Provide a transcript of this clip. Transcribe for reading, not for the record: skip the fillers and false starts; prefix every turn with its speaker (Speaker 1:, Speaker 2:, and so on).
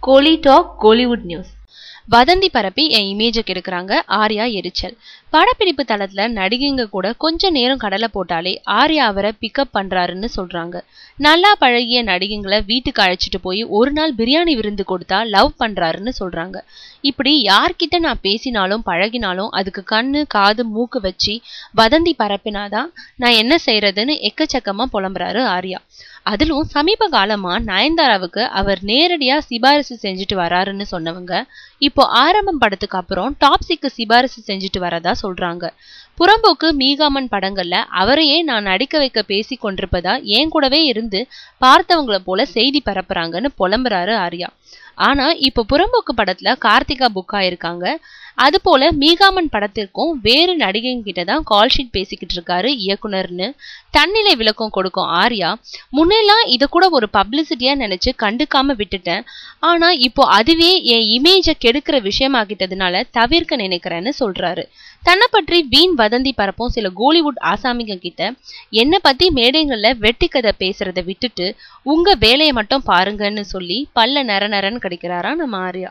Speaker 1: கோலி talk Kollywood news.
Speaker 2: வதந்தி பரப்பி என் இமேஜை கெடுக்கிறாங்க ஆர்யா எரிச்சல். படப்பிடிப்பு தளத்துல நடிகைங்க கூட கொஞ்ச நேரம் கடலை போட்டாலே ஆர்யா அவரை பிக்கப் பண்றாருன்னு சொல்றாங்க. நல்லா பழகிய நடிகைங்களை வீட்டுக்கு அழைச்சிட்டு போய் ஒரு நாள் பிரியாணி விருந்து கொடுத்தா லவ் பண்றாருன்னு சொல்றாங்க. இப்படி யார்கிட்ட நான் பேசினாலும் பழகினாலும் அதுக்கு கண்ணு காது மூக்கு வச்சு வதந்தி பரப்பினாதான் நான் என்ன செய்யறதுன்னு எக்கச்சக்கமா புலம்புறாரு ஆர்யா. அதிலும் சமீப காலமா நயன்தாராவுக்கு அவர் நேரடியா சிபாரிசு செஞ்சுட்டு வராருன்னு சொன்னவங்க இப்போ ஆரம்பம் படத்துக்கு அப்புறம் டாப்ஸிக்கு சிபாரிசு செஞ்சுட்டு வரதா சொல்றாங்க. புறம்போக்கு மீகாமன் படங்கள்ல அவரையே நான் நடிக்க வைக்க பேசி கொண்டிருப்பதா என் கூடவே இருந்து பார்த்தவங்களை போல செய்தி பரப்புறாங்கன்னு புலம்புறாரு ஆர்யா. ஆனா இப்போ புறம்போக்கு படத்துல கார்த்திகா புக் ஆயிருக்காங்க. அது போல மீகாமன் படத்திற்கும் வேறு நடிகைங்க கிட்டதான் கால் ஷீட் பேசிக்கிட்டு இருக்காரு இயக்குனர்னு தன்னிலை விளக்கம் கொடுக்கும் ஆர்யா, முன்னெல்லாம் இத கூட ஒரு பப்ளிசிட்டியா நினைச்சு கண்டுக்காம விட்டுட்டேன். ஆனா இப்போ அதுவே என் இமேஜை கெடுக்கிற விஷயமாகிட்டதுனால தவிர்க்க நினைக்கிறேன்னு சொல்றாரு. தன்னை பற்றி வீண் வதந்தி பரப்பும் சில கோலிவுட் ஆசாமிங்க கிட்ட என்ன பத்தி மேடைகள்ல வெட்டி கதை பேசுறதை விட்டுட்டு உங்க வேலையை மட்டும் பாருங்கன்னு சொல்லி பல்ல நர நரன்னு கடிக்கிறாரா நம்ம ஆர்யா.